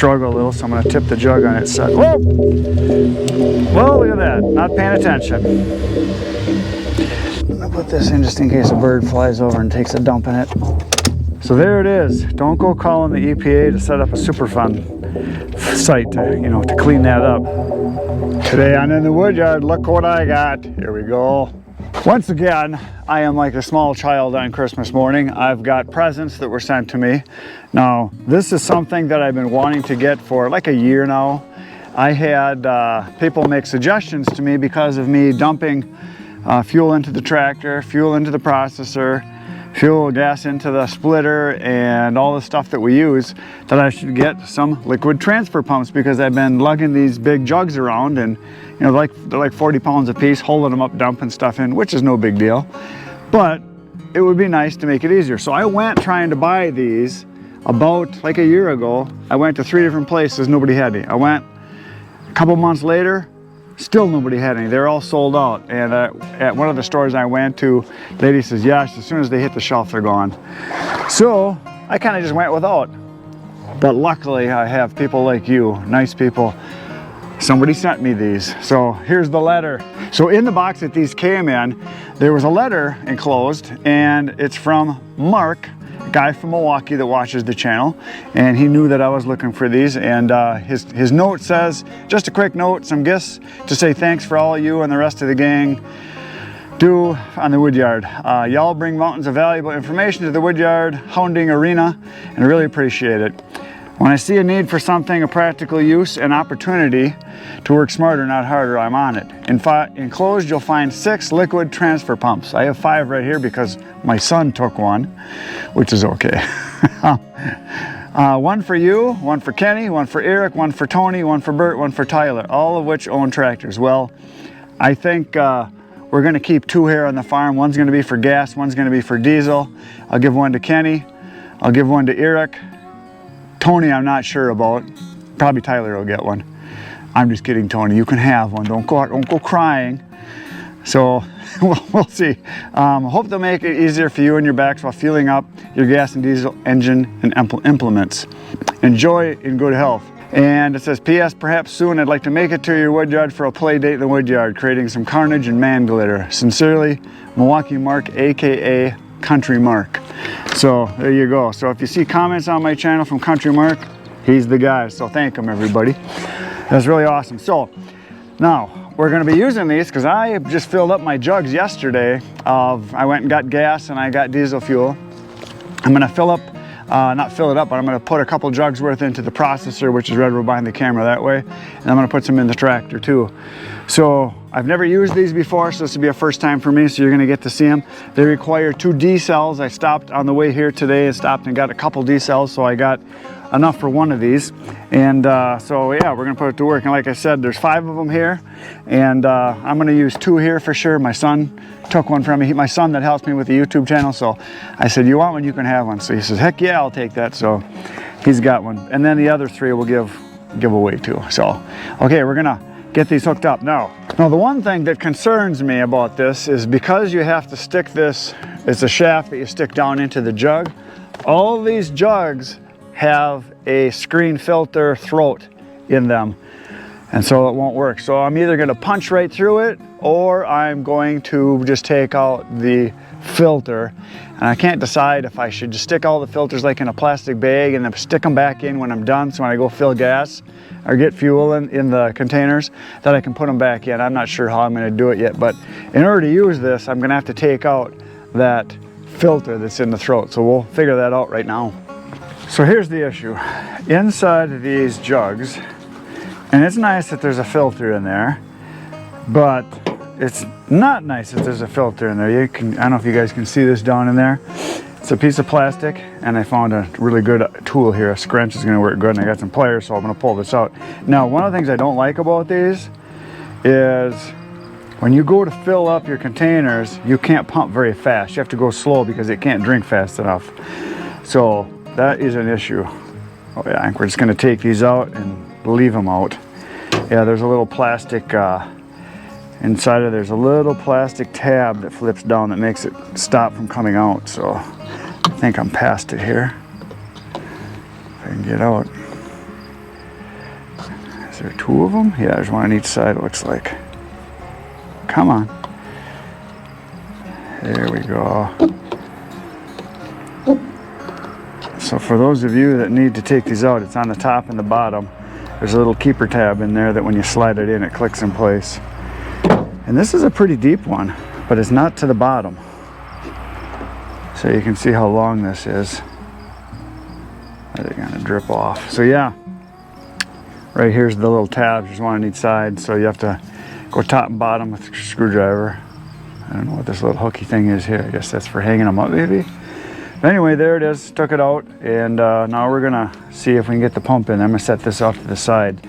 struggle a little, so I'm going to tip the jug on its side. Whoa! Whoa, look at that. Not paying attention. I'm going to put this in just in case a bird flies over and takes a dump in it. So there it is. Don't go calling the EPA to set up a Superfund site to, you know, to clean that up. Today on In the Woodyard, look what I got. Here we go. Once again, I am like a small child on Christmas morning. I've got presents that were sent to me. Now, this is something that I've been wanting to get for like a year now. I had people make suggestions to me because of me dumping fuel into the tractor, fuel into the processor, fuel gas into the splitter, and all the stuff that we use, that I should get some liquid transfer pumps, because I've been lugging these big jugs around, and you know, they're like 40 pounds a piece, holding them up, dumping stuff in, which is no big deal, but it would be nice to make it easier. So I went trying to buy these about like a year ago. I went to 3 different places, nobody had any. I went a couple months later, still nobody had any. They're all sold out. And at one of the stores I went to, the lady says, yes, as soon as they hit the shelf, they're gone. So I kind of just went without. But luckily, I have people like you, nice people. Somebody sent me these. So here's the letter. So in the box that these came in, there was a letter enclosed, and it's from Mark, a guy from Milwaukee that watches the channel, and he knew that I was looking for these, and his note says, just a quick note, some gifts to say thanks for all you and the rest of the gang do on the Woodyard. Y'all bring mountains of valuable information to the Woodyard hounding arena, and I really appreciate it. When I see a need for something, a practical use and opportunity to work smarter, not harder, I'm on it. Enclosed, you'll find 6 liquid transfer pumps. I have 5 right here because my son took one, which is okay. One for you, one for Kenny, one for Eric, one for Tony, one for Bert, one for Tyler, all of which own tractors. Well, I think we're going to keep 2 here on the farm. One's going to be for gas, one's going to be for diesel. I'll give one to Kenny. I'll give one to Eric. Tony, I'm not sure about. Probably Tyler will get one. I'm just kidding, Tony. You can have one. Don't go crying. So we'll see. Hope they'll make it easier for you and your backs while fueling up your gas and diesel engine and implements. Enjoy in good health. And it says, P.S. Perhaps soon I'd like to make it to your Woodyard for a play date in the Woodyard, creating some carnage and man glitter. Sincerely, Milwaukee Mark, aka Country Mark. So there you go. So if you see comments on my channel from Country Mark, he's the guy. So thank him, everybody. That's really awesome. So now we're going to be using these because I just filled up my jugs yesterday. I went and got gas and I got diesel fuel. I'm going to fill up, not fill it up, but I'm going to put a couple jugs worth into the processor, which is right over behind the camera that way. And I'm going to put some in the tractor too. So I've never used these before, so this will be a first time for me, so you're gonna get to see them. They require 2 D-cells. I stopped on the way here today and stopped and got a couple D-cells, so I got enough for one of these. And so yeah, we're gonna put it to work. And like I said, there's 5 of them here, and I'm gonna use 2 here for sure. My son took one from me. My son that helps me with the YouTube channel, so I said, you want one, you can have one. So he says, heck yeah, I'll take that. So he's got one. And then the other 3 we'll give away too. So, okay, we're gonna get these hooked up now. Now the one thing that concerns me about this is because you have to stick this, it's a shaft that you stick down into the jug. All of these jugs have a screen filter throat in them, and so it won't work. So I'm either gonna punch right through it, or I'm going to just take out the filter. And I can't decide if I should just stick all the filters like in a plastic bag and then stick them back in when I'm done, so when I go fill gas or get fuel in the containers, that I can put them back in. I'm not sure how I'm going to do it yet, but in order to use this, I'm going to have to take out that filter that's in the throat. So we'll figure that out right now. So here's the issue. Inside these jugs, and it's nice that there's a filter in there, but it's not nice that there's a filter in there. I don't know if you guys can see this down in there. It's a piece of plastic, and I found a really good tool here. A scrunch is going to work good, and I got some pliers, so I'm going to pull this out. Now, one of the things I don't like about these is when you go to fill up your containers, you can't pump very fast. You have to go slow because it can't drink fast enough. So that is an issue. Oh yeah, I think we're just going to take these out and leave them out. Yeah, there's a little plastic inside of there's a little plastic tab that flips down that makes it stop from coming out. So I think I'm past it here. If I can get out. Is there 2 of them? Yeah, there's 1 on each side, it looks like. Come on. There we go. So for those of you that need to take these out, it's on the top and the bottom. There's a little keeper tab in there that when you slide it in, it clicks in place. And this is a pretty deep one, but it's not to the bottom. So you can see how long this is. They're gonna drip off. So yeah, right here's the little tabs. There's 1 on each side, so you have to go top and bottom with your screwdriver. I don't know what this little hooky thing is here. I guess that's for hanging them up maybe. But anyway, there it is. Took it out, and now we're gonna see if we can get the pump in. I'm gonna set this off to the side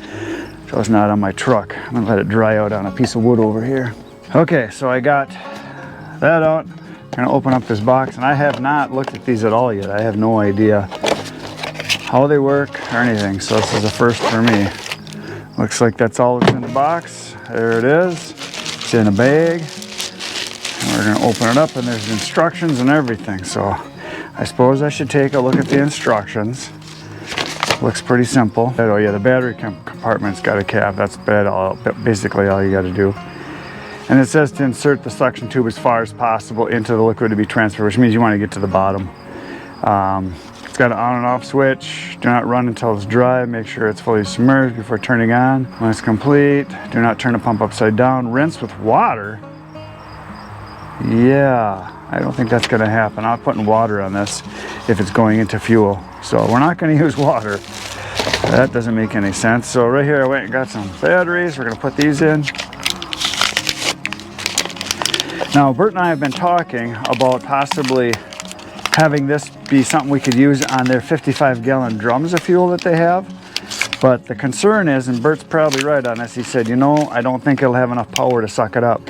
so it's not on my truck. I'm gonna let it dry out on a piece of wood over here. Okay, so I got that out. I'm gonna open up this box, and I have not looked at these at all yet. I have no idea how they work or anything, so this is a first for me. Looks like that's all that's in the box. There it is. It's in a bag. And we're gonna open it up, and there's instructions and everything. So I suppose I should take a look at the instructions. Looks pretty simple. Oh yeah, the battery compartment's got a cap. That's basically all you gotta do. And it says to insert the suction tube as far as possible into the liquid to be transferred, which means you wanna get to the bottom. It's got an on and off switch. Do not run until it's dry. Make sure it's fully submerged before turning on. When it's complete, do not turn the pump upside down. Rinse with water. Yeah, I don't think that's gonna happen. I'm not putting water on this if it's going into fuel. So we're not gonna use water. That doesn't make any sense. So right here I went and got some batteries. We're gonna put these in. Now Bert and I have been talking about possibly having this be something we could use on their 55-gallon drums of fuel that they have. But the concern is, and Bert's probably right on this, he said, you know, I don't think it'll have enough power to suck it up.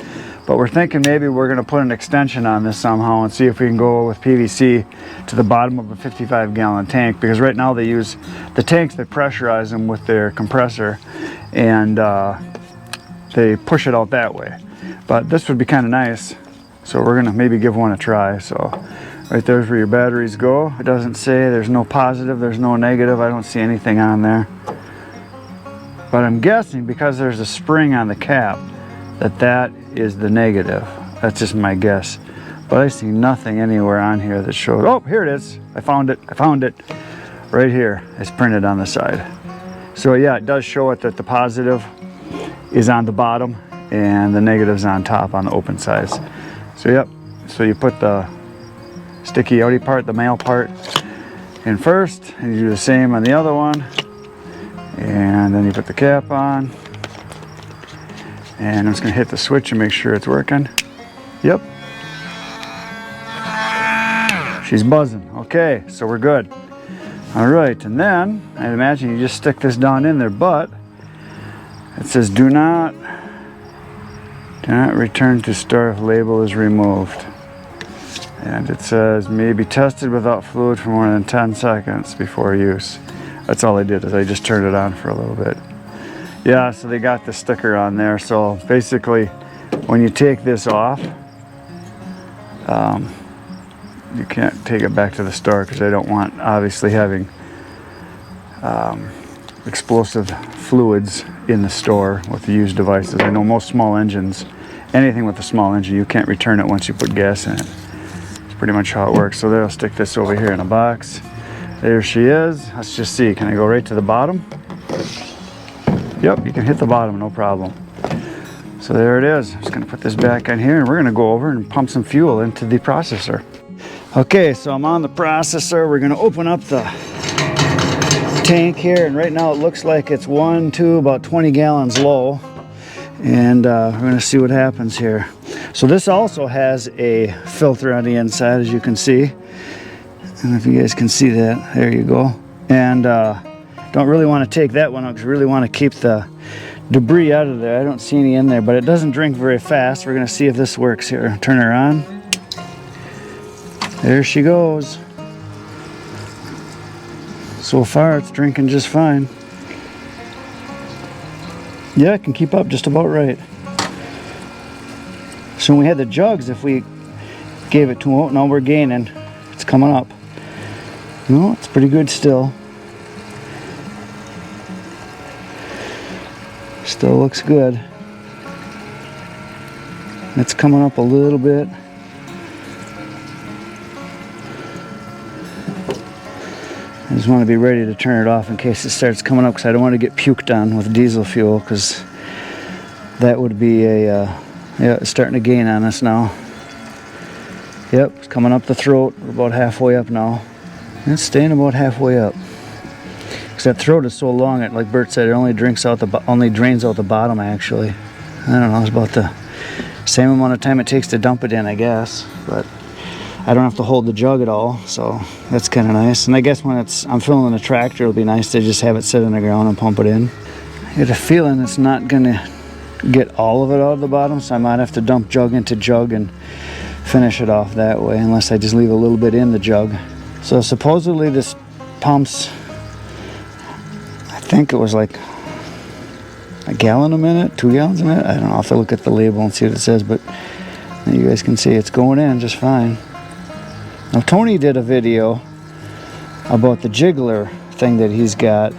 But we're thinking maybe we're gonna put an extension on this somehow and see if we can go with PVC to the bottom of a 55-gallon tank, because right now they use the tanks, they pressurize them with their compressor, and they push it out that way. But this would be kind of nice. So we're gonna maybe give one a try. So right there's where your batteries go. It doesn't say, there's no positive, there's no negative. I don't see anything on there. But I'm guessing because there's a spring on the cap that is the negative. That's just my guess. But I see nothing anywhere on here that shows, oh, here it is. I found it. Right here. It's printed on the side. So yeah, it does show it that the positive is on the bottom and the negative's on top on the open sides. So yep, so you put the sticky outy part, the male part, in first, and you do the same on the other one, and then you put the cap on, and I'm just gonna hit the switch and make sure it's working. Yep, she's buzzing. Okay, so we're good. All right, and then I'd imagine you just stick this down in there, but it says do not return to store if label is removed. And it says may be tested without fluid for more than 10 seconds before use. That's all I did, is I just turned it on for a little bit. Yeah, so they got the sticker on there. So basically, when you take this off, you can't take it back to the store because they don't want, obviously, having explosive fluids in the store with the used devices. I know most small engines, anything with a small engine, you can't return it once you put gas in it. It's pretty much how it works. So they'll stick this over here in a box. There she is. Let's just see, can I go right to the bottom? Yep, you can hit the bottom, no problem. So there it is. I'm just gonna put this back in here, and we're gonna go over and pump some fuel into the processor. Okay, so I'm on the processor. We're gonna open up the tank here, and right now it looks like it's about 20 gallons low, and we're gonna see what happens here. So this also has a filter on the inside, as you can see. I don't know if you guys can see that. There you go. And don't really want to take that one out because we really want to keep the debris out of there. I don't see any in there, but it doesn't drink very fast. We're gonna see if this works here. Turn her on. There she goes. So far it's drinking just fine. Yeah, it can keep up just about right. So when we had the jugs, if we gave it to them, now we're gaining. It's coming up. No, it's pretty good still. Still looks good. It's coming up a little bit. I just want to be ready to turn it off in case it starts coming up, because I don't want to get puked on with diesel fuel, because that would be a, yeah, it's starting to gain on us now. Yep, it's coming up the throat. We're about halfway up now. It's staying about halfway up. Because that throat is so long, it, like Bert said, it only drains out the bottom, actually. I don't know, it's about the same amount of time it takes to dump it in, I guess. But I don't have to hold the jug at all, so that's kind of nice. And I guess when I'm filling the tractor, it'll be nice to just have it sit on the ground and pump it in. I get a feeling it's not gonna get all of it out of the bottom, so I might have to dump jug into jug and finish it off that way, unless I just leave a little bit in the jug. So supposedly this pumps, I think it was like a gallon a minute, 2 gallons a minute. I don't know, I'll have to look at the label and see what it says, but you guys can see it's going in just fine. Now Tony did a video about the jiggler thing that he's got,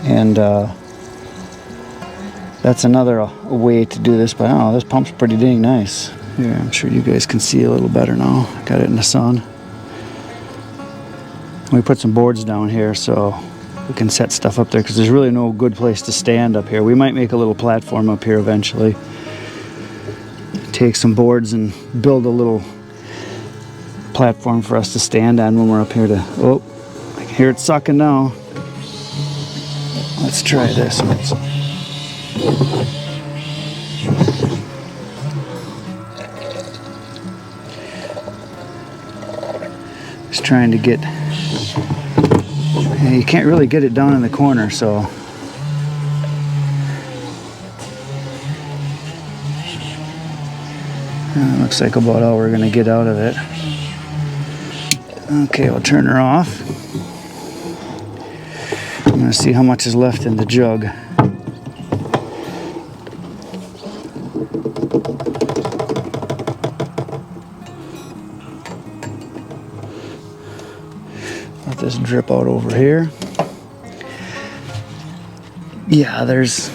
and that's another way to do this, but I don't know, this pump's pretty dang nice. Here, I'm sure you guys can see a little better now. Got it in the sun. We put some boards down here so we can set stuff up there, because there's really no good place to stand up here. We might make a little platform up here eventually. Take some boards and build a little platform for us to stand on when we're up here to, oh, I can hear it sucking now. Let's try this. Just trying to get, you can't really get it down in the corner, so looks like about all we're gonna get out of it. Okay, we'll turn her off. I'm gonna see how much is left in the jug. Let this drip out over here. Yeah, there's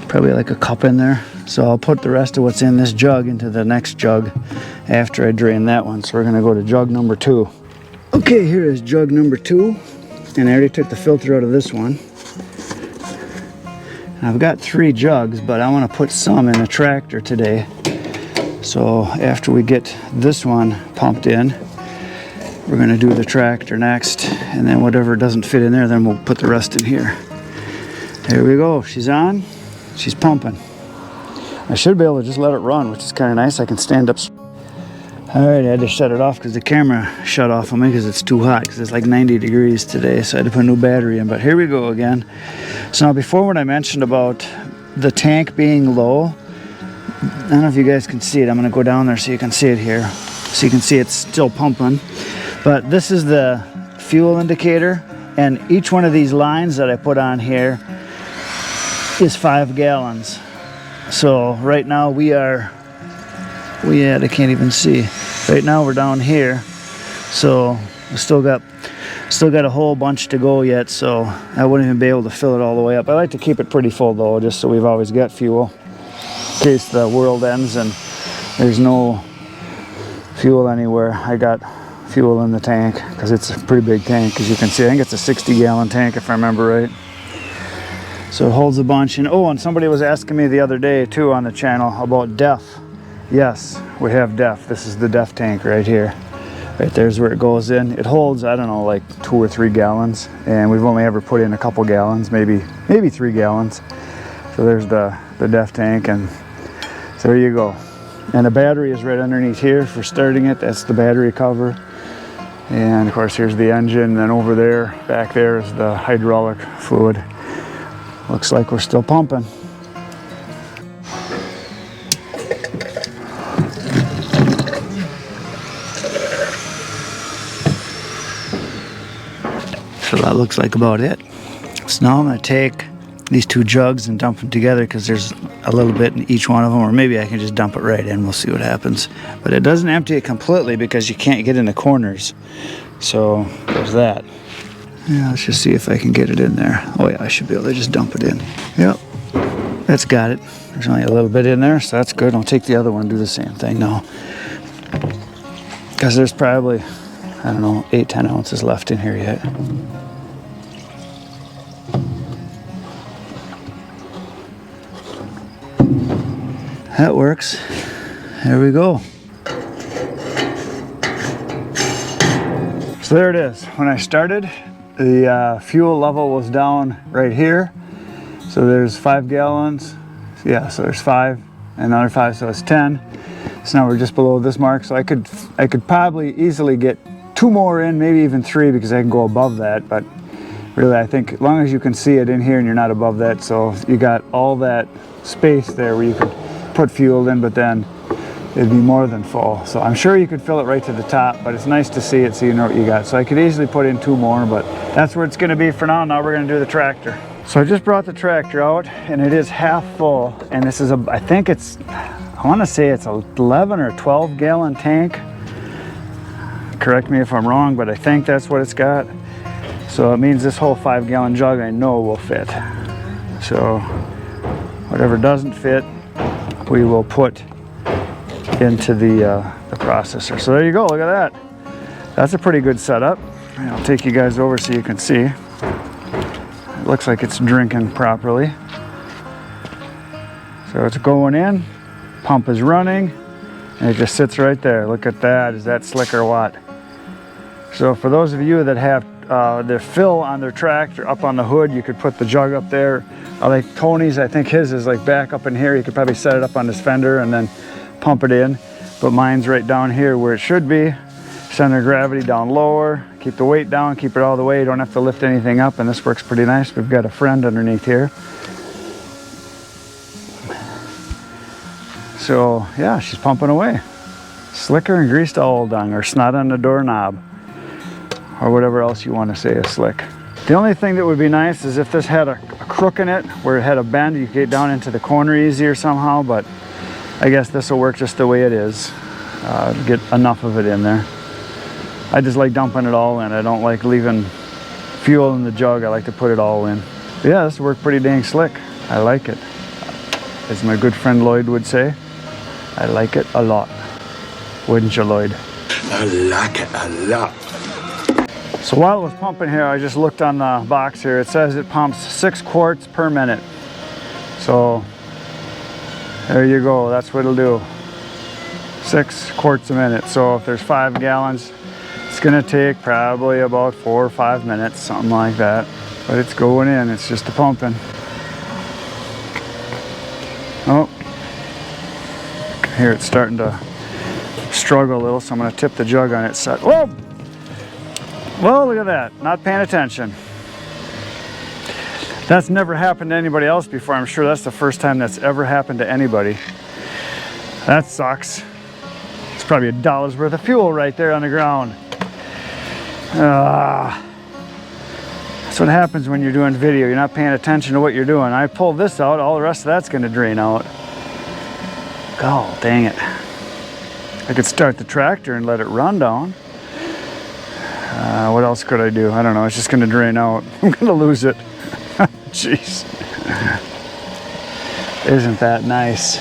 probably like a cup in there. So I'll put the rest of what's in this jug into the next jug after I drain that one. So we're gonna go to jug number 2. Okay, here is jug number 2. And I already took the filter out of this one. I've got 3 jugs, but I wanna put some in the tractor today. So after we get this one pumped in, we're gonna do the tractor next. And then whatever doesn't fit in there, then we'll put the rest in here. There we go, she's on, she's pumping. I should be able to just let it run, which is kind of nice. I can stand up. All right, I had to shut it off because the camera shut off on me because it's too hot, because it's like 90 degrees today, so I had to put a new battery in. But here we go again. So now before, when I mentioned about the tank being low, I don't know if you guys can see it. I'm gonna go down there so you can see it here. So you can see it's still pumping. But this is the fuel indicator, and each one of these lines that I put on here is 5 gallons. So right now I can't even see. Right now we're down here, so we still got a whole bunch to go yet, so I wouldn't even be able to fill it all the way up. I like to keep it pretty full though, just so we've always got fuel in case the world ends and there's no fuel anywhere. I got fuel in the tank because it's a pretty big tank, as you can see. I think it's a 60-gallon tank if I remember right. So it holds a bunch. And oh, and somebody was asking me the other day too on the channel about DEF. Yes, we have DEF. This is the DEF tank right here. Right there's where it goes in. It holds, I don't know, like 2 or 3 gallons, and we've only ever put in a couple gallons, maybe 3 gallons. So there's the DEF tank, and so there you go. And the battery is right underneath here for starting it. That's the battery cover. And of course here's the engine, and then over there, back there is the hydraulic fluid. Looks like we're still pumping. So that looks like about it. So now I'm gonna take these 2 jugs and dump them together, because there's a little bit in each one of them, or maybe I can just dump it right in. We'll see what happens. But it doesn't empty it completely because you can't get in the corners. So there's that. Yeah, let's just see if I can get it in there. Oh yeah, I should be able to just dump it in. Yep. That's got it. There's only a little bit in there, so that's good. I'll take the other one and do the same thing now. Because there's probably, I don't know, 8-10 ounces left in here yet. That works. There we go. So there it is. When I started, the fuel level was down right here. So there's 5 gallons. Yeah, so there's 5 and another 5, so it's 10. So now we're just below this mark. So I could probably easily get 2 more in, maybe even 3, because I can go above that. But really, I think as long as you can see it in here and you're not above that, so you got all that space there where you could put fuel in, but then it'd be more than full. So I'm sure you could fill it right to the top, but it's nice to see it so you know what you got. So I could easily put in 2 more, but that's where it's gonna be for now. Now we're gonna do the tractor. So I just brought the tractor out and it is half full. And this is I think it's, I wanna say it's a 11 or 12 gallon tank. Correct me if I'm wrong, but I think that's what it's got. So it means this whole 5 gallon jug I know will fit. So whatever doesn't fit, we will put into the processor. So there you go, look at that. That's a pretty good setup. I'll take you guys over so you can see. It looks like it's drinking properly. So it's going in, pump is running, and it just sits right there. Look at that, is that slick or what? So for those of you that have their fill on their tractor up on the hood, you could put the jug up there. I like Tony's, I think his is like back up in here. You could probably set it up on this fender and then pump it in. But mine's right down here where it should be. Center of gravity down lower. Keep the weight down, keep it all the way. You don't have to lift anything up, and this works pretty nice. We've got a friend underneath here. So yeah, she's pumping away. Slicker and greased owl dung, or snot on the doorknob, or whatever else you want to say is slick. The only thing that would be nice is if this had a crook in it, where it had a bend, you could get down into the corner easier somehow, but I guess this will work just the way it is. Get enough of it in there. I just like dumping it all in. I don't like leaving fuel in the jug. I like to put it all in. But yeah, this worked pretty dang slick. I like it. As my good friend Lloyd would say, I like it a lot. Wouldn't you, Lloyd? I like it a lot. So while it was pumping here, I just looked on the box here. It says it pumps 6 quarts per minute. So there you go, that's what it'll do. 6 quarts a minute. So if there's 5 gallons, it's gonna take probably about 4 or 5 minutes, something like that. But it's going in, it's just the pumping. Oh, here it's starting to struggle a little, so I'm gonna tip the jug on its side. Whoa! Well, look at that, not paying attention. That's never happened to anybody else before. I'm sure that's the first time that's ever happened to anybody. That sucks. It's probably $1 worth of fuel right there on the ground. That's what happens when you're doing video. You're not paying attention to what you're doing. I pull this out, all the rest of that's gonna drain out. Oh, dang it. I could start the tractor and let it run down. What else could I do? I don't know, it's just gonna drain out. I'm gonna lose it. Jeez. Isn't that nice?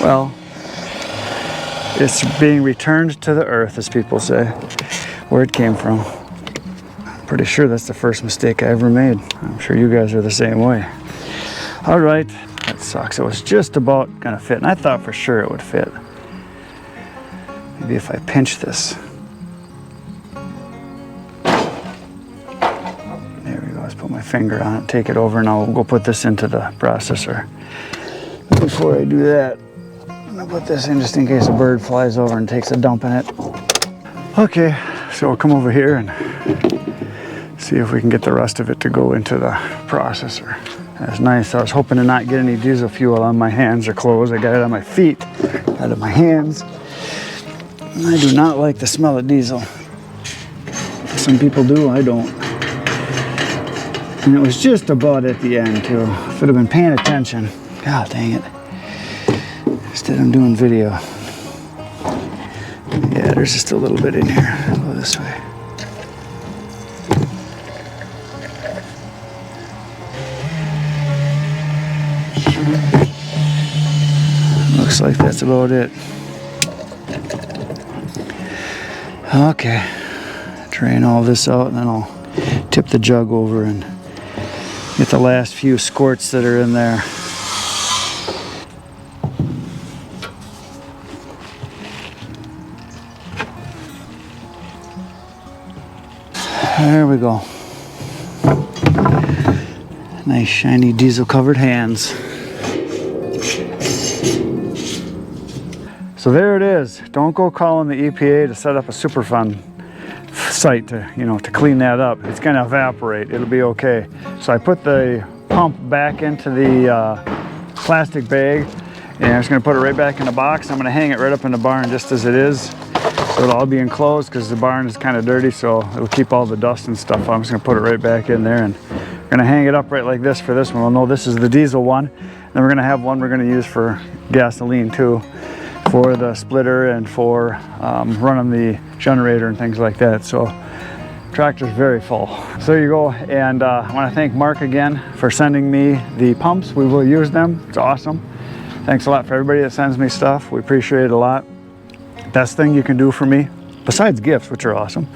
Well, it's being returned to the earth, as people say, where it came from. I'm pretty sure that's the first mistake I ever made. I'm sure you guys are the same way. All right, that sucks. It was just about gonna fit, and I thought for sure it would fit. Maybe if I pinch this. There we go, let's put my finger on it, take it over, and I'll go put this into the processor. Before I do that, I'm gonna put this in just in case a bird flies over and takes a dump in it. Okay, so we'll come over here and see if we can get the rest of it to go into the processor. That's nice. I was hoping to not get any diesel fuel on my hands or clothes. I got it on my feet, out of my hands. I do not like the smell of diesel. Some people do, I don't. And it was just about at the end too. If I'd have been paying attention. God dang it. Instead I'm doing video. Yeah, there's just a little bit in here. I'll go this way. Looks like that's about it. Okay, drain all this out and then I'll tip the jug over and get the last few squirts that are in there. There we go. Nice shiny diesel covered hands. So there it is. Don't go calling the EPA to set up a Superfund site to, to clean that up. It's going to evaporate. It'll be okay. So I put the pump back into the plastic bag and I'm just going to put it right back in the box. I'm going to hang it right up in the barn just as it is. So it'll all be enclosed because the barn is kind of dirty, so it'll keep all the dust and stuff. I'm just going to put it right back in there and we're going to hang it up right like this for this one. We'll know this is the diesel one. Then we're going to have one we're going to use for gasoline too, for the splitter and for running the generator and things like that. So tractor's very full. So there you go. And I want to thank Mark again for sending me the pumps. We will use them. It's awesome. Thanks a lot for everybody that sends me stuff. We appreciate it a lot. Best thing you can do for me, besides gifts, which are awesome,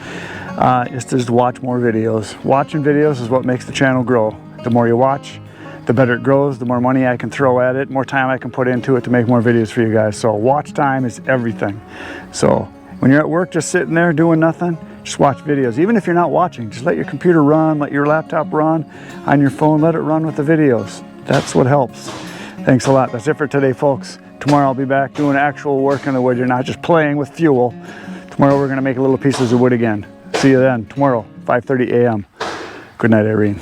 is to just watch more videos. Watching videos is what makes the channel grow. The more you watch, the better it grows, the more money I can throw at it, more time I can put into it to make more videos for you guys. So watch time is everything. So when you're at work just sitting there doing nothing, just watch videos. Even if you're not watching, just let your computer run, let your laptop run, on your phone, let it run with the videos. That's what helps. Thanks a lot. That's it for today, folks. Tomorrow I'll be back doing actual work in the wood. You're not just playing with fuel. Tomorrow we're going to make little pieces of wood again. See you then, tomorrow, 5:30 a.m. Good night, Irene.